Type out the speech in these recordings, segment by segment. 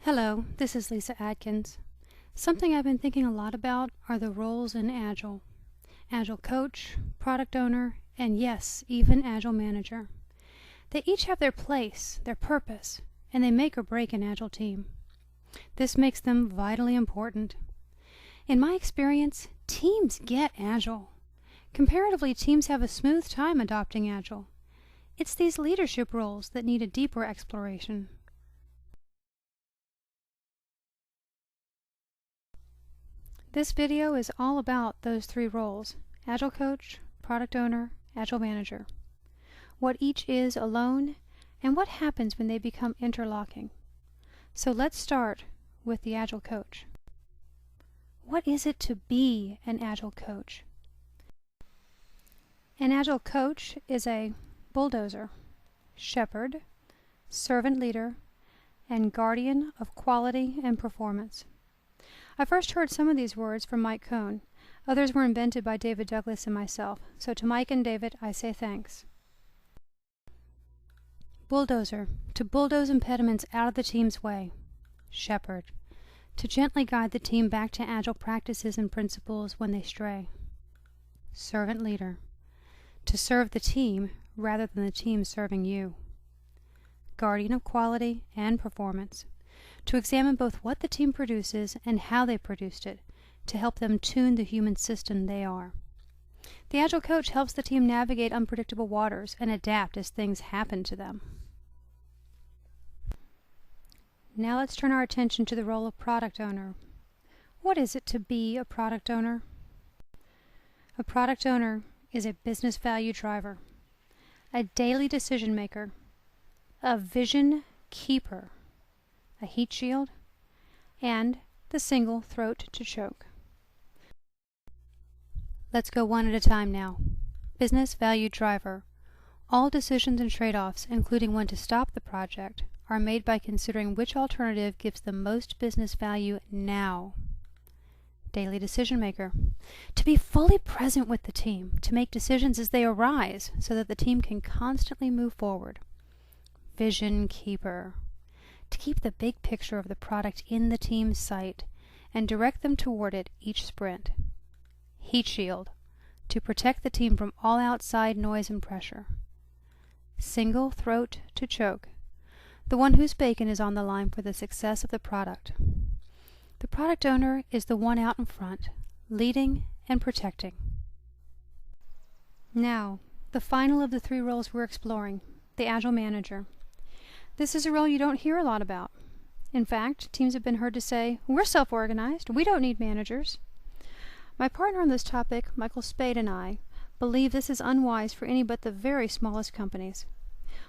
Hello, this is Lisa Adkins. Something I've been thinking a lot about are the roles in Agile. Agile Coach, Product Owner, and yes, even Agile Manager. They each have their place, their purpose, and they make or break an Agile team. This makes them vitally important. In my experience, teams get Agile. Comparatively, teams have a smooth time adopting Agile. It's these leadership roles that need a deeper exploration. This video is all about those three roles: Agile Coach, Product Owner, Agile Manager. What each is alone, and what happens when they become interlocking. So let's start with the Agile Coach. What is it to be an Agile Coach? An Agile Coach is a bulldozer, shepherd, servant leader, and guardian of quality and performance. I first heard some of these words from Mike Cohn. Others were invented by David Douglas and myself, so to Mike and David I say thanks. Bulldozer, to bulldoze impediments out of the team's way. Shepherd, to gently guide the team back to Agile practices and principles when they stray. Servant leader, to serve the team rather than the team serving you. Guardian of quality and performance, to examine both what the team produces and how they produced it, to help them tune the human system they are. The Agile Coach helps the team navigate unpredictable waters and adapt as things happen to them. Now let's turn our attention to the role of Product Owner. What is it to be a Product Owner? A Product Owner is a business value driver, a daily decision maker, a vision keeper, a heat shield, and the single throat to choke. Let's go one at a time now. Business value driver. All decisions and trade-offs, including when to stop the project, are made by considering which alternative gives the most business value now. Daily decision maker. To be fully present with the team, to make decisions as they arise so that the team can constantly move forward. Vision keeper. To keep the big picture of the product in the team's sight and direct them toward it each sprint. Heat shield, to protect the team from all outside noise and pressure. Single throat to choke, the one whose bacon is on the line for the success of the product. The product owner is the one out in front, leading and protecting. Now, the final of the three roles we're exploring, the Agile Manager. This is a role you don't hear a lot about. In fact, teams have been heard to say, "We're self-organized, we don't need managers." My partner on this topic, Michael Spade, and I believe this is unwise for any but the very smallest companies.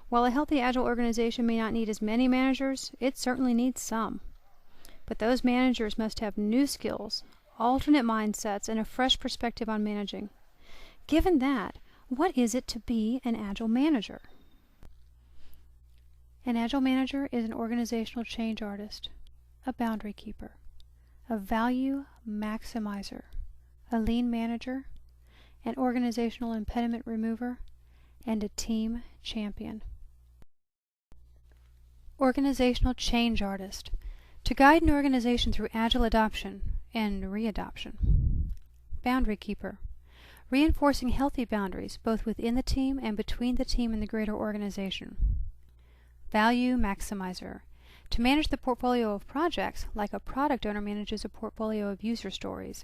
While a healthy Agile organization may not need as many managers, it certainly needs some. But those managers must have new skills, alternate mindsets, and a fresh perspective on managing. Given that, what is it to be an Agile Manager? An Agile Manager is an organizational change artist, a boundary keeper, a value maximizer, a lean manager, an organizational impediment remover, and a team champion. Organizational change artist, to guide an organization through Agile adoption and re-adoption. Boundary keeper, reinforcing healthy boundaries both within the team and between the team and the greater organization. Value maximizer, to manage the portfolio of projects like a product owner manages a portfolio of user stories.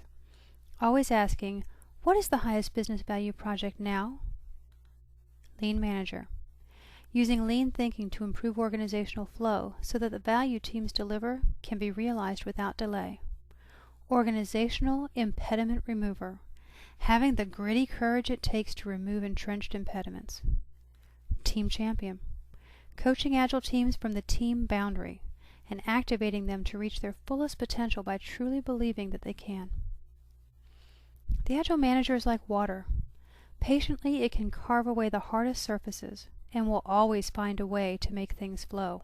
Always asking, what is the highest business value project now? Lean manager, using lean thinking to improve organizational flow so that the value teams deliver can be realized without delay. Organizational impediment remover, having the gritty courage it takes to remove entrenched impediments. Team champion, coaching Agile teams from the team boundary and activating them to reach their fullest potential by truly believing that they can. The Agile Manager is like water. Patiently, it can carve away the hardest surfaces and will always find a way to make things flow.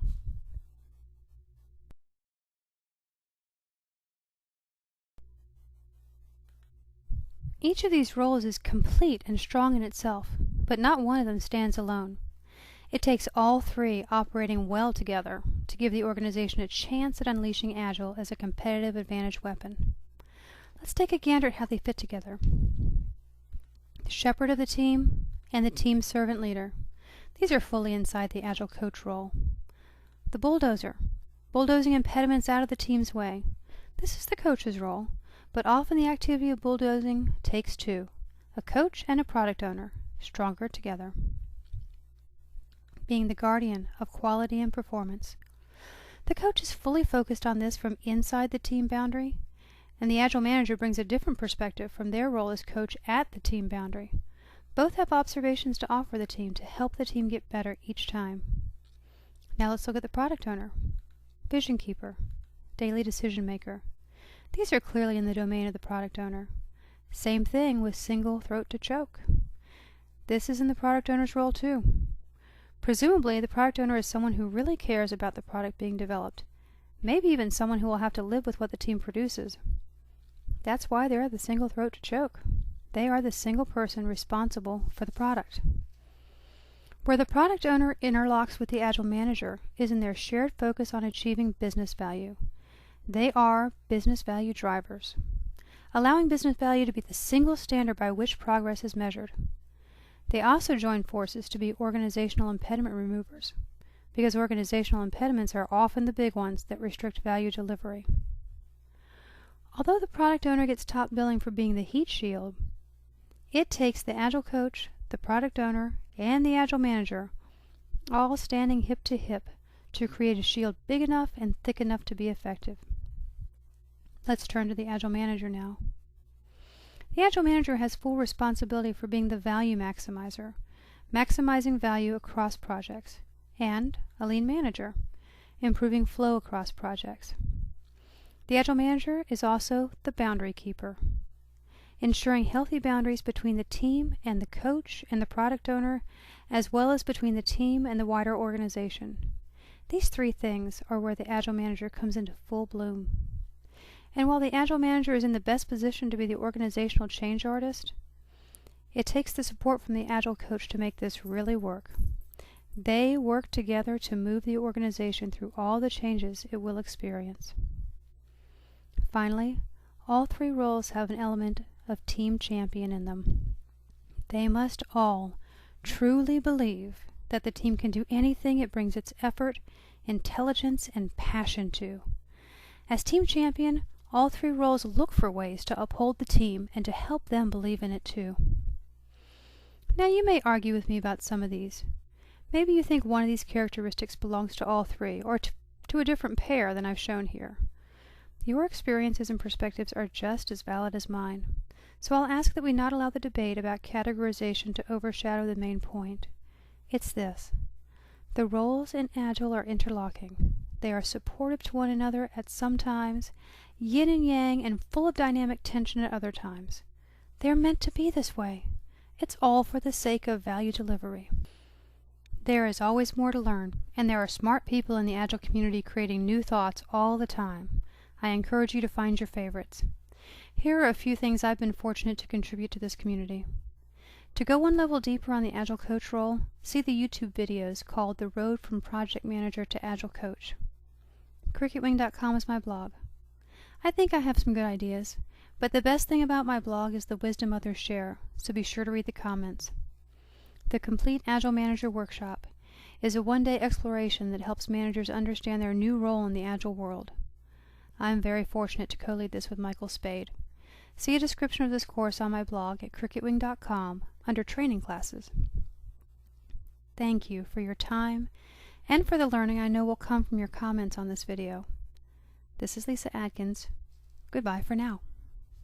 Each of these roles is complete and strong in itself, but not one of them stands alone. It takes all three operating well together to give the organization a chance at unleashing Agile as a competitive advantage weapon. Let's take a gander at how they fit together. The shepherd of the team and the team servant leader. These are fully inside the Agile Coach role. The bulldozer, bulldozing impediments out of the team's way. This is the coach's role, but often the activity of bulldozing takes two, a coach and a product owner, stronger together. Being the guardian of quality and performance. The coach is fully focused on this from inside the team boundary, and the Agile Manager brings a different perspective from their role as coach at the team boundary. Both have observations to offer the team to help the team get better each time. Now let's look at the product owner, vision keeper, daily decision maker. These are clearly in the domain of the product owner. Same thing with single throat to choke. This is in the product owner's role too. Presumably, the product owner is someone who really cares about the product being developed, maybe even someone who will have to live with what the team produces. That's why they're the single throat to choke. They are the single person responsible for the product. Where the product owner interlocks with the Agile Manager is in their shared focus on achieving business value. They are business value drivers, allowing business value to be the single standard by which progress is measured. They also join forces to be organizational impediment removers, because organizational impediments are often the big ones that restrict value delivery. Although the product owner gets top billing for being the heat shield, it takes the Agile Coach, the product owner, and the Agile Manager all standing hip to hip to create a shield big enough and thick enough to be effective. Let's turn to the Agile Manager now. The Agile Manager has full responsibility for being the value maximizer, maximizing value across projects, and a lean manager, improving flow across projects. The Agile Manager is also the boundary keeper, ensuring healthy boundaries between the team and the coach and the product owner, as well as between the team and the wider organization. These three things are where the Agile Manager comes into full bloom. And while the Agile Manager is in the best position to be the organizational change artist, it takes the support from the Agile Coach to make this really work. They work together to move the organization through all the changes it will experience. Finally, all three roles have an element of team champion in them. They must all truly believe that the team can do anything it brings its effort, intelligence, and passion to. As team champion, all three roles look for ways to uphold the team and to help them believe in it too. Now you may argue with me about some of these. Maybe you think one of these characteristics belongs to all three, or to a different pair than I've shown here. Your experiences and perspectives are just as valid as mine, so I'll ask that we not allow the debate about categorization to overshadow the main point. It's this. The roles in Agile are interlocking. They are supportive to one another at some times, yin and yang, and full of dynamic tension at other times. They're meant to be this way. It's all for the sake of value delivery. There is always more to learn, and there are smart people in the Agile community creating new thoughts all the time. I encourage you to find your favorites. Here are a few things I've been fortunate to contribute to this community. To go one level deeper on the Agile Coach role, see the YouTube videos called The Road from Project Manager to Agile Coach. CricketWing.com is my blog. I think I have some good ideas, but the best thing about my blog is the wisdom others share, so be sure to read the comments. The Complete Agile Manager Workshop is a one-day exploration that helps managers understand their new role in the Agile world. I am very fortunate to co-lead this with Michael Spade. See a description of this course on my blog at CricketWing.com under Training Classes. Thank you for your time and for the learning I know will come from your comments on this video. This is Lisa Adkins. Goodbye for now.